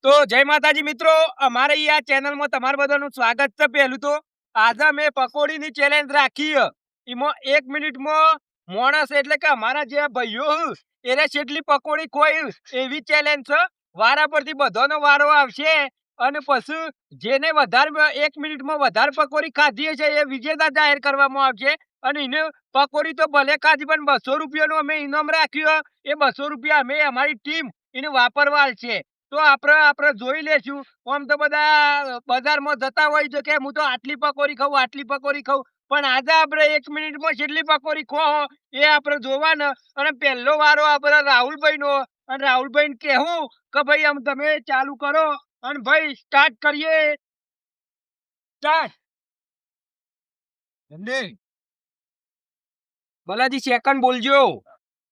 તો જય માતાજી મિત્રો, અમારે આ ચેનલમાં તમારું બધાનું સ્વાગત છે. પહેલું તો આજે અમે પકોડીની ચેલેન્જ રાખી છે. એમાં 1 મિનિટમાં માણસ એટલે કે અમારા જે ભાઈઓ એને જેટલી પકોડી ખોઈ એવી ચેલેન્જ છે. વારા પરથી બધાનો વારો આવશે અને પછી જેને વધારે 1 મિનિટમાં વધારે પકોડી ખાધી છે એ વિજેતા જાહેર કરવામાં આવશે. અને એને પકોડી તો ભલે ખાધી પણ 200 રૂપિયાનું અમે ઇનામ રાખ્યું. એ 200 રૂપિયા અમે અમારી ટીમ એને વાપરવા છે. તો આપણે જોઈ લેશું. આમ તો બધા બજારમાં જતા હોય છે કે હું તો આટલી પકોડી ખાઉં આટલી પકોડી ખાઉં, પણ આજે આપણે 1 મિનિટમાં કેટલી પકોડી ખો એ આપણે જોવાના. અને પહેલો વારો આપણે રાહુલભાઈ નો. અને રાહુલભાઈ કહેવું કે ભાઈ આમ તમે ચાલુ કરો અને ભાઈ સ્ટાર્ટ કરીએ. સ્ટાર્ટ. બલાજી સેકન્ડ બોલજો.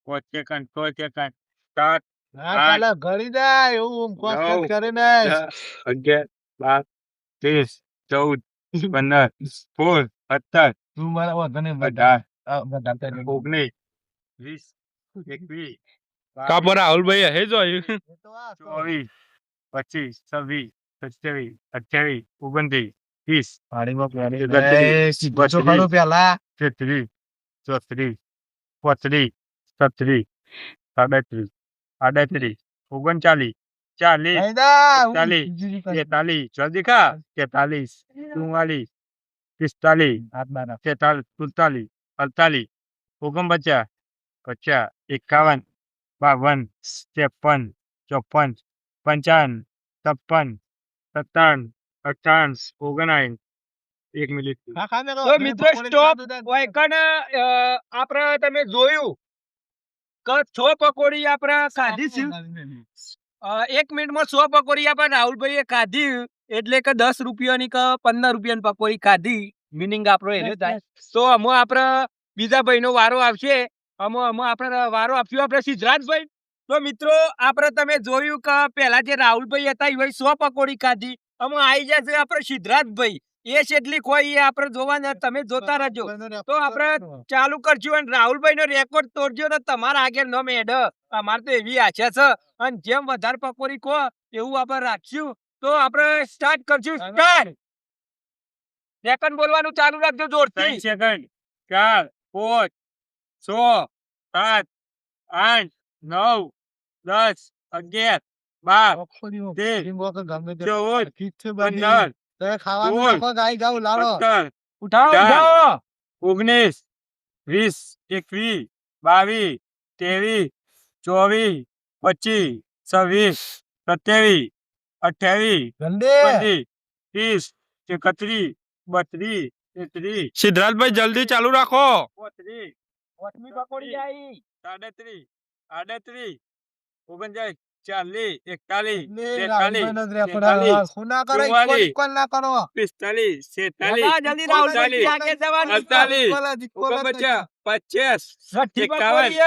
5 સેકન્ડ 6 સેકન્ડ 7 પેલા ઘડી જાય એવું કોન્સેપ્ટ કરે ને 11 12 13 14 15 16 17 તું મારા વાંધો 18 19 20 21 કાપો રાહુલભાઈ હે જો 24 25 26 27 28 29 30 પાણીમાં એકત્રીસ, સીધો ખરો પેલા 33 34 35 36 37 38 39 40 41 43 જલ્દી ખા 43 44 45 46 47 48 49 50 51 52 53 54 55 56 57 58 59 1 મિનિટ તો મિત્રો સ્ટોપ. આપણે તમે જોયું કે 6 પકોડી આપણે ખાધી છે. 1 મિનિટમાં 100 પકોડી આપણે રાહુલભાઈએ ખાધી એટલે કે 10 રૂપિયાની કે 15 રૂપિયાની પકોડી ખાધી. મિનિંગ આપણો એ થાય. તો આપણે બીજા ભાઈનો વારો આવશે. આપણે વારો આપ્યો આપણે સિદ્ધરાજભાઈ. તો મિત્રો આપણે તમે જોયું કે પહેલા જે રાહુલભાઈ હતા એ 100 પકોડી ખાધી. આવી જશે આપણે સિદ્ધરાજભાઈ. એ જેટલી ખોઈ એ આપણે જોવાના. તમે જોતા રહેજો. તો આપણે ચાલુ કરજો અને રાહુલભાઈ નો રેકોર્ડ તોડજો ને તમારા આગળ નો મેડ. અમારે તો એવી આશા છે. અને જેમ વધારે પકોડી ખો એવું આપણે રાખશું. તો આપણે સ્ટાર્ટ કરશું. સ્ટાર્ટ. સેકન્ડ બોલવાનું ચાલુ રાખજો જોરથી. 3 સેકન્ડ 4 5 6 7 8 9 10 11 12 13 14 ઉઠાવો ઉઠાવો. 19 20 21 22 23 24 25 26 27 28 29 30 31 32 33 સિદ્ધરાજભાઈ જલ્દી ચાલુ રાખો. 35 પાંચમી પકોડી આવી. 37 38 39 40 41 જલ્દી રાહુલભાઈ આગળ જવાનું. 48 50 છઠ્ઠી 51 પકોડી.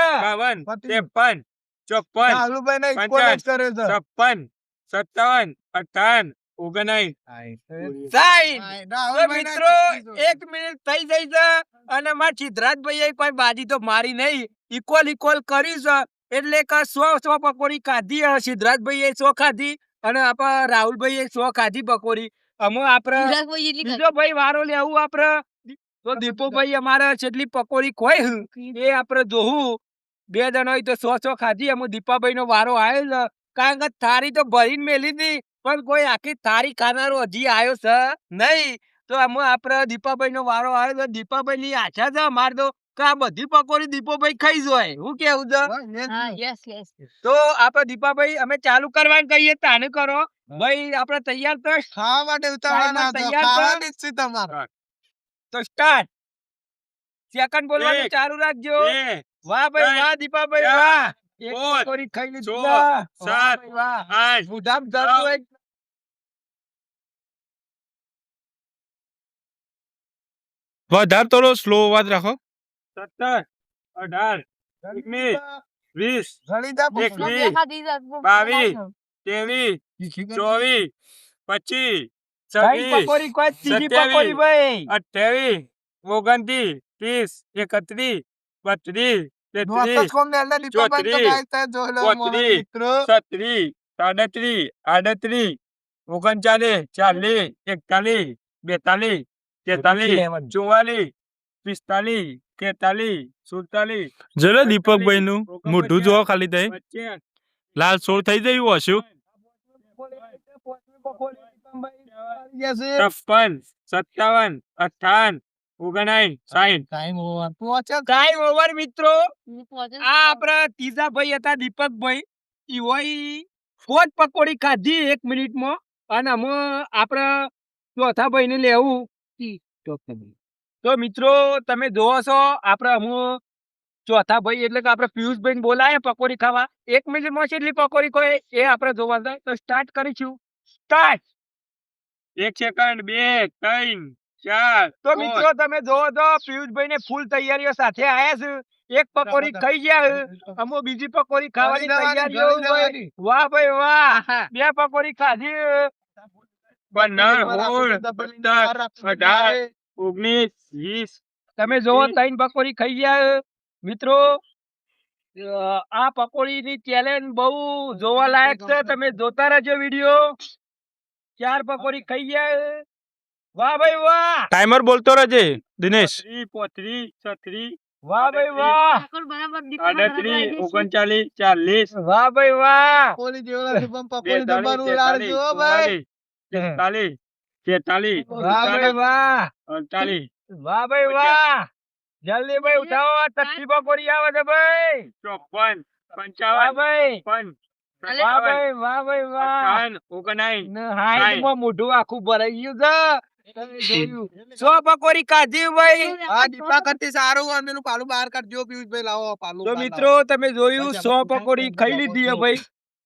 52 53 54 56 57 58 59 સાઈડ. તો મિત્રો 1 મિનિટ થઈ જઈ છે અને મારા સિદ્ધરાજભાઈએ કોઈ બાજી તો મારી નહીં. ઇક્વલ કરી છે. એટલે કે 100 પકોડી ખાધી. સિદ્ધરાજભાઈએ 100 ખાધી અને આપણા રાહુલભાઈએ 100 ખાધી પકોડી. આપણે બીજો ભાઈ વારો લેવું આપણે. તો દીપોભાઈ અમારે જેટલી પકોડી ખોઈ એ આપણે જોવું. 2 જણા હોય તો 100 ખાધી. અમે દીપાભાઈ નો વારો આવ્યો છે. કારણ કે થાળી તો ભરીને મેલી હતી પણ કોઈ આખી થાળી ખાનારો હજી આવ્યો છે નહીં. તો આપણે દીપાભાઈ નો વારો આવ્યો છે. દીપાભાઈ ની આશા છે અમારે તો કે આ બધી પકોડી દીપોભાઈ ખાઈ જાય. હું કેવું છે? તો આપણે દીપાભાઈ અમે ચાલુ કરવાનું કહીએ તાને કરો ભાઈ. આપણે તૈયાર તો ખાવા માટે ઉતાવળા તૈયાર તમારે તો સ્ટાર્ટ. સેકન્ડ બોલવાનું એક, ચાલુ રાખજો. 2 વાહ ભાઈ વાહ દીપાભાઈ વાહ. એક પાંચ, પકોડી ખાઈ લીધી. 6 વાહ 7 ભાઈ વાહ. 8 મોઢામાં ધરતું હોય. વધારે થોડો સ્લો અવાજ રાખો. 17 18 19 20 ઘણી 22 23 24 25 ભાઈ 26 પકોડી કોઈ ત્રીજી 27, પકોડી ભાઈ. 28 29 30 31 32 33 કોમ ને અંદર દીપા બંધ તો ચોત્રીસ, ગાય તા જોલો પોત્રીસ, મિત્રો 36 37 38 39 40 41 42 43 44 45 43 47 જરા દીપકભાઈ નું મોઢું જોવો ખાલી તઈ 55 લાલ સોળ થઈ ગયું હશું 56 57 58 59 60 ટાઈમ ઓવર પહોંચે ટાઈમ ઓવર મિત્રો. આ આપણા ત્રીજા ભાઈ હતા દીપકભાઈ. ઈવોય પોચ પકોડી ખાધી 1 મિનિટમાં અને અમે આપણા ચોથા ભાઈને લેવું. તો મિત્રો તમે જોવો છો આપણે અમુ ચોથા ભાઈ એટલે કે આપણે પિયુષભાઈ બોલાય પકોડી ખાવા 1 મિનિટમાં કેટલી પકોડી કોઈ એ આપણે જોવા જાય. તો સ્ટાર્ટ કરીશું. સ્ટાર્ટ. 1 સેકન્ડ 2 3 4 તો મિત્રો તમે જોવો છો પિયુષભાઈ ને ફૂલ તૈયારીઓ સાથે આયા છે. એક પકોડી ખાઈ ગયા અમો બીજી પકોડી ખાવાની તૈયારીઓ હોય. વાહ ભાઈ વાહ. 2 પકોડી ખાધી. 15 16 17 19 20 તમે જોવો 3 પકોડી ખાઈ ગયા મિત્રો. આ પકોડીની ચેલેન્જ બહુ જોવા લાયક છે. તમે જોતા રહેજો વિડિયો. 4 પકોડી ખાઈ ગયા. વાહ ભાઈ વાહ. ટાઈમર બોલતો રહેજે દિનેશ 35 36 વાહ ભાઈ વાહ. 38 39 40 વાહ ભાઈ વાહ. પકોડી જેવડા શુભમ પકોડી દબાનું લાડજો ભાઈ. 43 44 વાહ ભાઈ વાહ. 48 વાહ ભાઈ વાહ. જલ્દી ભાઈ ઉઠાવો. તકતી પકોડી આવે છે ભાઈ. 54 વાહ 55 ભાઈ. 55 વાહ ભાઈ વાહ ભાઈ વાહ. 59 ને હાઈટમાં મોઢું આખું ભરાઈ ગયું છે. તમે જોયું. 100 પકોડી ખાધી ભાઈ. આ દીપા કરતી સારું અમેનું પાલું બહાર કાઢજો પિયુષભાઈ લાવો પાલું તો બહાર મિત્રો તમે જોયું 100 પકોડી ખાઈ લીધી હે ભાઈ.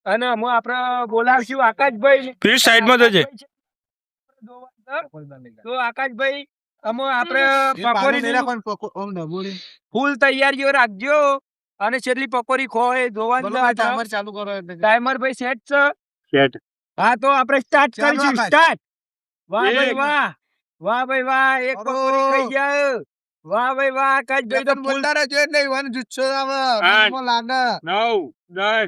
અને અમે આપણે બોલાવશું આકાશભાઈ. ફિર સાઈડમાં જજે તો આકાશભાઈ અમે આપણે લાવો. પકોડી ઓમ ડબોડી ફૂલ તૈયારીઓ રાખજો. અને છેલ્લી પકોડી ખોય જોવાની બોલો ભાઈ, ટાઈમર ચાલુ કરો એટલે. ટાઈમર ભાઈ સેટ છે. સેટ હા તો આપણે સ્ટાર્ટ ચાલો કરીશું. આકાશ. સ્ટાર્ટ. વાહ ભાઈ એક. વાહ. વાહ ભાઈ વાહ. એક અરો. પકોડી ખાઈ ગયા. વાહ ભાઈ વાહ. આકાશભાઈ તો એકદમ ફૂલ બોલતા રહેજો એટલે ઈવન જુસ્સો આવે આઠ. મનમાં લાગે 9 10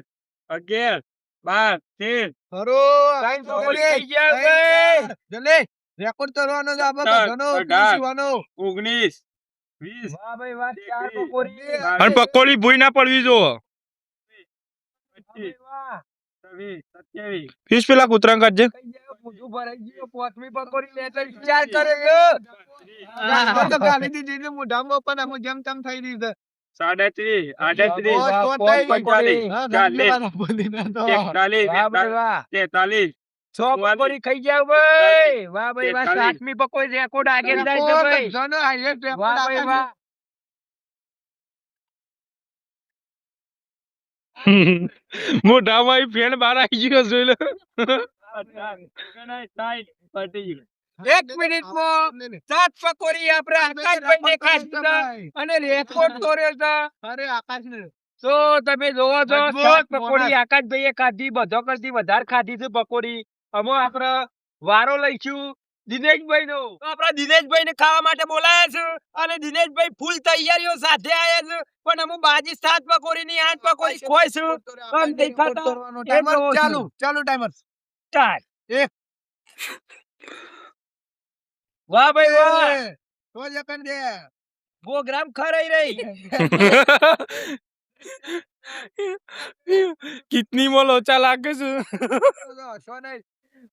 11 12 13 ખરો ત્રણ પકોડી જલ્દી, ખાઈ ગયા ત્રણ, ભાઈ. ચાર. જલ્દી રેકોર્ડ કરવાનો છે આપણે સત્તર, બધાનો અઢાર. પીસીવાનો. 19 20 વાહ ભાઈ વાહ. 4 એકવીસ. પકોડી. અને પકોડી ભૂઈ ના પડવી જો. વાહ ભાઈ વાહ. 26 27 ફીસ પેલા કૂતરા કાઢજે ખાઈ ગયા. મોઢું ભરાઈ ગયું. પાંચમી પકોડી લે તો વિચાર કરે છે. આ તો ગાલી દીધી છે મોઢામાં પણ આમ જેમ તેમ થઈ રહી છે. 37 38 વાહ, વાહ, તો પાંચ થઈ. પકોડી. હા, ચાલીસ. ગાલી બોલીને તો. 41 વાહ ભાઈ વાહ. 43 100 પકોડી ખાઈ ગયા ભાઈ. વાહ ભાઈ વાહ. 7મી પકોડી રેકોર્ડ આગળ જાય છે રેકોર્ડ ભાઈ. બધાનો highest રેકોર્ડ વાહ ભાઈ આકાશ. વાહ. મોઢામાં ફેણ બહાર આવી ગયો જોઈ લો 1 મિનિટમાં 7 પકોડી આપણે આકાશભાઈને ખાધી છે. અને રેકોર્ડ તોડ્યો છે. અરે આકાશને. તો તમે જોવો છો મજબૂત 7 પકોડી મોણસ. આકાશભાઈએ ખાધી. બધો કરતી વધારે ખાધી છે પકોડી. અમે આપણે વારો લઈશું દિનેશભાઈ નો. તો આપણા દિનેશભાઈ ને ખાવા માટે બોલાયા છે. અને દિનેશભાઈ ફૂલ તૈયારીઓ સાથે આયા છે. પણ અમુ બાજી 7 પકોડી ની 8 પકોડી ખોય છે. આમ દેખાતા ટાઈમર એટલો ચાલુ ચાલુ ટાઈમર. સ્ટાર્ટ. એક. વાહ ભાઈ વાહ. તો સેકન્ડ છે. પ્રોગ્રામ ખરાઈ રહી. કિતની માં લોચા લાગે છે હસો નહીં.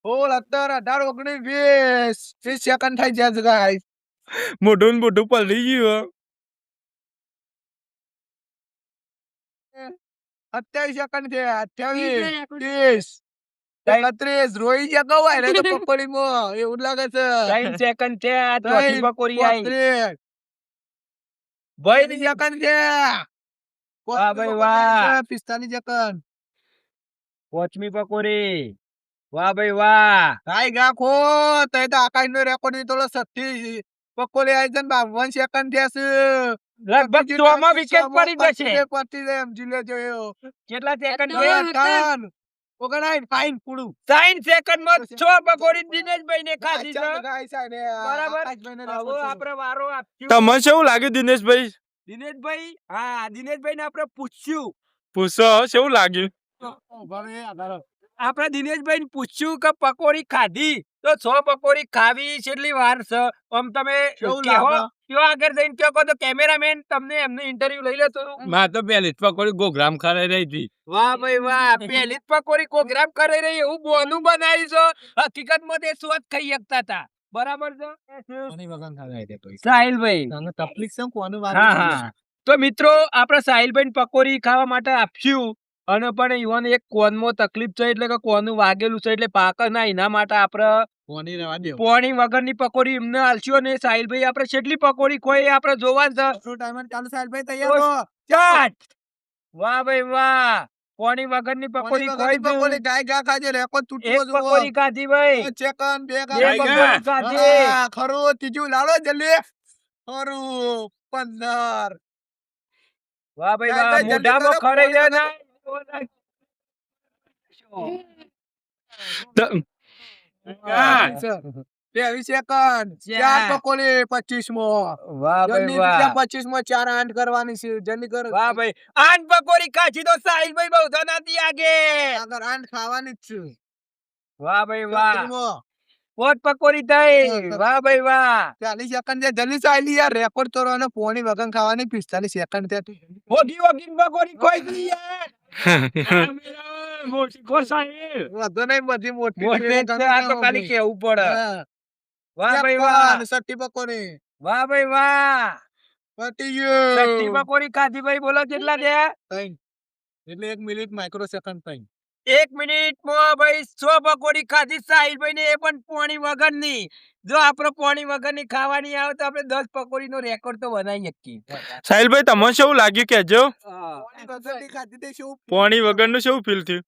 16 17 18 19 20 30 સેકન્ડ થઈ જાય છે guys. મોઢું ને મોઢું પલળી ગયું 28 સેકન્ડ છે 28 30 31 રોઈ ગયા ગવાય રે તો પકોડીમાં એવું લાગે છે 3 સેકન્ડ છે. આ ચોથી પકોડી આવી. 35 ભાઈ સેકન્ડ છે. વાહ ભાઈ વાહ. 45 સેકન્ડ. પાંચમી પકોડી. વાહ ભાઈ વાહ. ભાઈ ગાખો તઈ તો આકાશ નો રેકોર્ડ ની થોડો 36 પકોડી આવી છે ને 52 સેકન્ડ થયા છે. લગભગ 100 માં વિકેટ પડી જશે. પતી જાય એમ જીલે જોયો. કેટલા સેકન્ડ હવે છે? ટર્ન. ઓગણાઈ ફાઈન પૂરું. 60 સેકન્ડ માં 6 પકોડી દિનેશભાઈ ને ખાધી છે. ગાઈસ આ ને બરાબર. આકાશભાઈને હવે રેકોર્ડ છે. આપણે વારો આપશું. તમને કેવું લાગ્યું દિનેશભાઈ દિનેશભાઈ હા દિનેશભાઈ ને આપણે પૂછ્યું. પૂછો કેવું લાગ્યું ઓ, ભલે આ ધારો. આપણા દિનેશભાઈ પૂછ્યું કે પકોડી ખાધી તો 6 પકોડી ખાવી કેટલી વાર છે આમ તમે કેવું કહો લાગે? કયો આગળ જઈને કયો કહો તો કેમેરામેન તમને એમને ઇન્ટરવ્યુ લઈ લેતો માં તો પહેલી જ પકોડી ગોગ્રામ ખાઈ રહી હતી. વાહ ભાઈ વાહ પહેલી જ પકોડી કોગ્રામ કરી રહી એવું બોનું બનાવ્યું છે હકીકતમાં તે સ્વાદ ખાઈ શકતા હતા બરાબર છે કોની વગર ખાવાય તે પૈસા? સાહિલભાઈ તને તકલીફ છે કોનું વાત હા હા તો મિત્રો આપણે સાહિલભાઈ પકોડી ખાવા માટે આપ્યું અને પણ ઈવન એક કોનમાં તકલીફ છે એટલે કે કોનું વાગેલું છે એટલે પાક ના એના માટે આપણે કોની રહેવા દે પોણી વગરની પકોડી એમને આલશો ને સાહિલભાઈ આપણે કેટલી પકોડી ખોઈ આપણે જોવાનું છે આપણો ટાઈમર ચાલુ સાહેબભાઈ તૈયાર તો હો ચાટ વાહ ભાઈ વાહ પોણી વગરની પકોડી ખોઈ દઉં પકોડી ગાય ગા ખાજે રેકોર્ડ તૂટવો એક પકોડી ખાધી ભાઈ ચેકન બે બે ખાધી. પકોડી ખાધી હા, ખરું ત્રીજું લાલો જલ્દી ખરું 15 વાહ ભાઈ ચાલ વાહ ભાઈ, જલ્દી મોઢામાં કરો, ખરાઈ જાય પોણી ના ચાર. 23 સેકન્ડ ચાર પકોડી 25 માં વાહ ભાઈ જલ્દી વાહ બીજા 25 માં ચાર આંટ કરવાની છે જલ્દી કર વાહ ભાઈ આન પકોડી ખાધી તો સાહિલભાઈ બહુ ધનાતી આગે આગળ આંટ ખાવાની જ છે વાહ ભાઈ વાહ 33 માં. પોત પકોડી થઈ હા, વાહ ભાઈ વાહ 40 સેકન્ડ છે જલ્દી ચાલી યાર રેકોર્ડ તોડવાનો પોણી વગર ખાવાની 45 સેકન્ડ થયા ઓગી ઓગી પકોડી ખોઈ દી યાર મોટી કોસાઈ. વધુ નહીં બધી મોટી મોટે છે, જ છે, આ તો ખાલી કેવું પડે હા. વાહ ભાઈ વાહ 60 પકોડી વાહ ભાઈ વાહ પતી સટ્ટી ગયું પકોડી ખાધી ભાઈ બોલો કેટલા દે ત્રણ. એટલે 1 મિનિટ માઇક્રો સેકન્ડ થઈ 1 મિનિટમાં ભાઈ 100 પકોડી ખાધી સાહિલભાઈ ને એ પણ પોણી વગરની જો આપણે પોણી વગરની ખાવાની આવે તો આપણે 10 પકોડીનો રેકોર્ડ તો બનાવી શકીએ સાહિલભાઈ તમને શું લાગ્યું કેજો પોણી વગરની ખાધી તે શું પાણી વગરનું શું ફીલ થયું?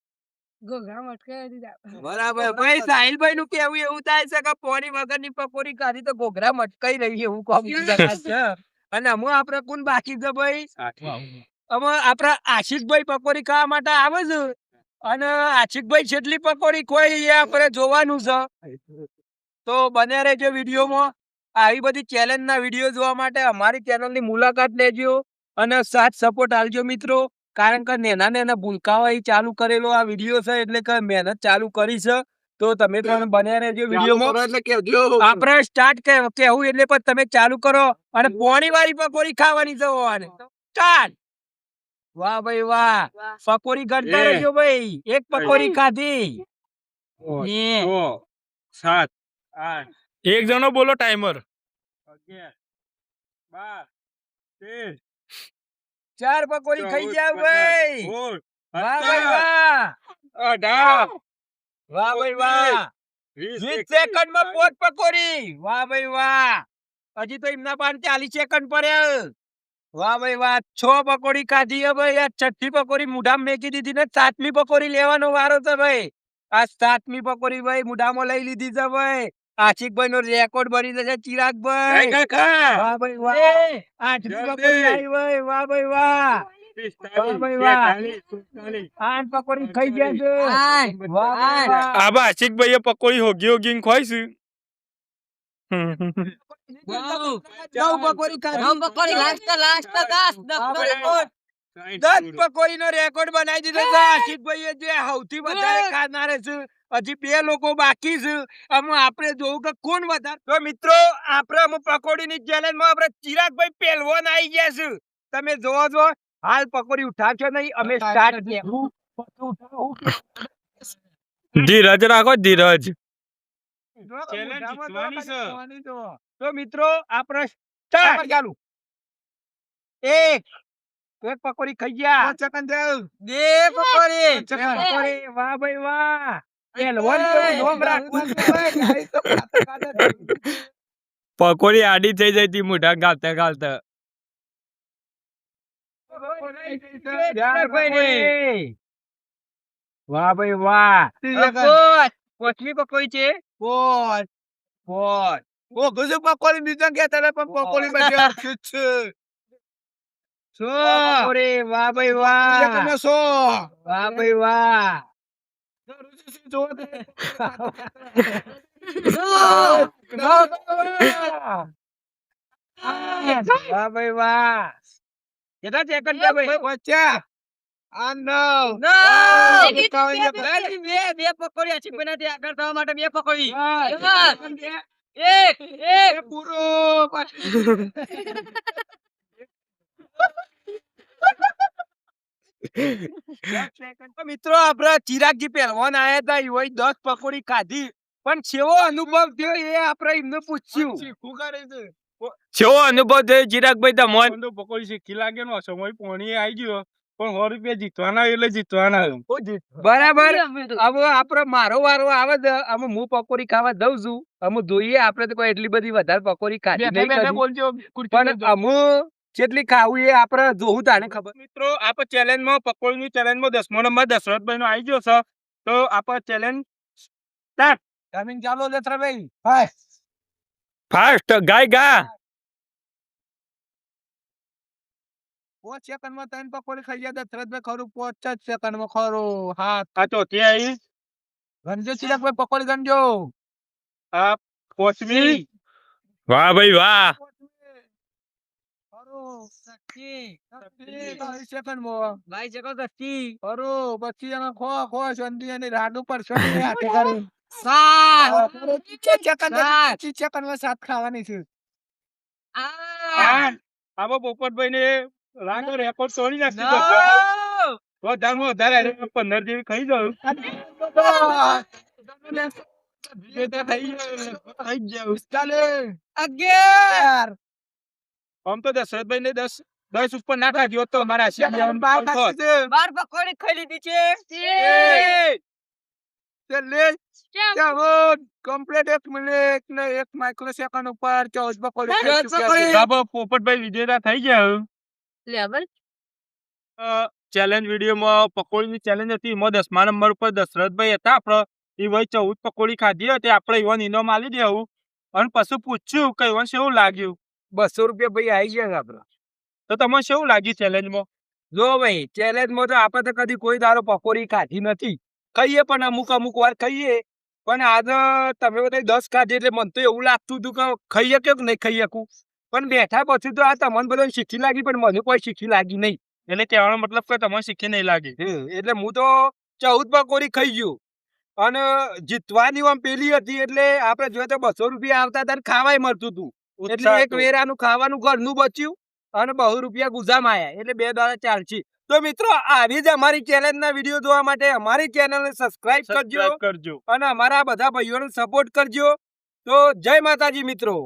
બરાબર ભાઈ સાહિલભાઈ નું કેવું એવું થાય છે કે પોણી વગરની પકોડી ખાધી તો ઘોઘરા મટકાઈ રહી એવું કોમ છે અને અમે આપણે કોણ બાકી છે ભાઈ અમે આપણા આશિષભાઈ પકોડી ખાવા માટે આવે છે અને આશિષભાઈ જેટલી પકોડી ખોઈ એ આપણે જોવાનું છે તો બને રહેજો વિડીયોમાં આવી બધી ચેલેન્જ ના વિડીયો જોવા માટે અમારી ચેનલ ની મુલાકાત લેજો અને સાથ સપોર્ટ આલજો મિત્રો કારણ કે નેના નેના ભૂલકાઓ અહીં ચાલુ કરેલો આ વિડીયો છે એટલે કે મહેનત ચાલુ કરી છે તો તમે પણ બને રહેજો વિડીયોમાં એટલે કેજો આપણે સ્ટાર્ટ કેવું એટલે પણ તમે ચાલુ કરો અને પોણી વાળી પકોડી ખાવાની છે હોવાને સ્ટાર્ટ વાહ ભાઈ વાહ પકોડી ગણતા એ. રહેજો ભાઈ એક પકોડી ખાધી ને 7 8 એક જણો બોલો ટાઈમર. 11 12 13 ચાર પકોડી ખાઈ જાવ 14 ભાઈ 15 વાહ ભાઈ વાહ 18 વાહ ભાઈ વાહ 20 સેકન્ડ માં પોત પકોડી વાહ ભાઈ વાહ હજી તો એમના પાસે 40 સેકન્ડ પડ્યા વાહ ભાઈ વાહ 6 પકોડી ખાધી હે ભાઈ આ છઠ્ઠી પકોડી મુઢામાં મેકી દીધી ને 7મી પકોડી લેવાનો વારો છે ભાઈ આ 7મી પકોડી ભાઈ મુઢામાં લઈ લીધી છે ભાઈ આશિકભાઈ નો રેકોર્ડ બની જશે ચિરાગભાઈ વાહ ભાઈ વાહ 8મી પકોડી આવી ભાઈ વાહ ભાઈ વાહ વાહ ભાઈ વાહ 8 પકોડી ખાઈ ગયા છે વાહ ભાઈ વાહ આબા આશિકભાઈએ પકોડી હોગી હોગીને ખોઈ છે. નવ પકોડી ખાધી 10 પકોડી નો રેકોર્ડ બનાવી દીધો છે આશિકભાઈએ જે સૌથી વધારે ખાનારે છે હજી 2 લોકો બાકી છે આમાં આપણે જોવું કે કોણ વધારે તો મિત્રો આપણે અમુક પકોડી ની ચેલેન્જ માં આપણે ચિરાગભાઈ પહેલવાન આવી ગયા છે તમે જોવો છો હાલ પકોડી ઉઠાવશો નહીં અમે સ્ટાર્ટ કેવું ધીરજ રાખો ધીરજ. Challenge જીતવાની છે. તો મિત્રો આપણે સ્ટાર્ટ ચાલુ એક પકોડી ખાઈ ગયા 5 સેકન્ડ થયું 2 પકોડી વાહ ભાઈ વાહ પહેલવાન જેવું નામ રાખવું છે ભાઈ. પકોડી આડી થઈ જઈ હતી મોઢા ગાલતા ગાલતા. વાહ ભાઈ વાહ 30 સેકન્ડ. પોચમી પકોડી છે પોચ પોચ ઓ ગજુ પકોડી બીજા ગયા તારે પણ પકોડી બધી હરખી જ છે પકોડી વાહ ભાઈ વાહ તમે સો વાહ ભાઈ વાહ વાહ ભાઈ વાહ કેટલા સેકન્ડ છે ભાઈ પચ્યા આ નવ. No! આ બે, એકાવન, બે પકોડી અચીવ બનાવતી આગળ થવા માટે બે પકોડી બસ. એક એ પૂરું. તો મિત્રો આપડા ચિરાગજી પહેલવાન આયા હતા ઈવોય 10 પકોડી ખાધી પણ કેવો અનુભવ થયો એ આપણે એમને પૂછ્યું શીખવું કરે છે. કેવો અનુભવ થયો ચિરાગભાઈ તમોન? મને તો પકોડી શીખી લાગે નો સમય પોણી આવી ગયો પણ 100 રૂપિયા જીતવાના એટલે જીતવાના બરાબર હવે આપડે મારો વારો આવે છે અમે હું પકોડી ખાવા દઉં છું અમે જોઈએ આપણે તો કોઈ એટલી બધી વધારે પકોડી ખાધી બેઠા નહીં બેઠા કદી. બોલજો. પણ અમુ જેટલી ખાવું એ આપણે જોવું તાને ખબર. મિત્રો આપણે ચેલેન્જમાં પકોડીની ચેલેન્જમાં 10મો નંબર દશરથભાઈ નો આવી ગયો છે તો આપણે ચેલેન્જ જમીન ચાલો દશરથભાઈ. હાય. ફાસ્ટ ગાય ગા. 5 સેકન્ડમાં 3 પકોડી ખાઈ ગયા દશરથભાઈ. ખરું 5 જ સેકન્ડમાં ખરું. હા આ ચોથી આવી ગંજો ચિરાગભાઈ પકોડી ગંજો. આ પાંચમી વાહ ભાઈ વાહ. ખરું. સચ્ચી. 22 સેકન્ડમાં. ભાઈ જગો સચ્ચી. ખરું. પછી એને ખો શાંતિ અને રાડ ઉપર શાંતિ હાથે કરી. સાત. ખરું. 25 સેકન્ડ. સાત. 25 સેકન્ડમાં 7 ખાવાની છે. આઠ. આમાં પોપટભાઈ ને લાગે રેકોર્ડ તોડી નાખી નવ. વધારે વધારે 15 જેવી ખાઈ જાવ થઈ ગયું. ચાલે. અગિયાર. આમ તો દશરથભાઈ ને 10 ઉપર ના ખાધી તો અમારા આશીર્વાદ બાર આવવાનો ખાતી છે. 12 પકોડી ખાઈ લીધી છે. ચાલે. ચાલો. કમ્પ્લીટ 1 મિનિટ ને 1 માઇક્રોસેકન્ડ ઉપર 14 પકોડી ખાઈ 14 ચૂક્યા પકોડી. છે. બાબા પોપટભાઈ વિજેતા થઈ ગયા લેવલ ચેલેન્જ વિડીયોમાં પકોડીની ચેલેન્જ હતી એમાં 10મા નંબર ઉપર દશરથભાઈ હતા આપણે એ ભાઈ 14 પકોડી ખાધી હતી આપણે ઈવન ઇનામ આલી દેવું અને પછી પૂછ્યું કે ઈવન કેવું લાગ્યું 200 રૂપિયા ભાઈ આવી ગયા આપડે. તો તમને કેવું લાગ્યું ચેલેન્જમાં જો ભાઈ ચેલેન્જમાં તો આપણે તો કદી કોઈ દારો પકોડી ખાધી નથી. ખાઈએ પણ અમુક વાર ખાઈએ પણ આજે તમે બધા 10 ખાધી એટલે મને તો એવું લાગતું હતું કે ખાઈ શકે કે નહીં ખાઈ શકું પણ બેઠા પછી તો આ તમને બધા શીખી લાગી પણ મને કોઈ શીખી લાગી નહીં. એટલે કહેવાનો મતલબ કે તમને શીખી નહીં લાગી એટલે હું તો 14 પકોડી ખાઈ ગયો અને જીતવાની આમ પેલી હતી એટલે આપણે જોઈએ તો 200 રૂપિયા આવતા હતા ને ખાવાય મળતું હતું એટલે એક વેરાનું ખાવાનું ઘરનું બચ્યું અને 200 રૂપિયા ગુજામાં આયા એટલે 2 દાડા ચાલશે. તો મિત્રો આવી જ અમારી ચેલેન્જ ના વિડીયો જોવા માટે અમારી ચેનલને સબસ્ક્રાઇબ કરજો કરજો અને અમારા બધા ભાઈઓને સપોર્ટ કરજો. તો જય માતાજી મિત્રો.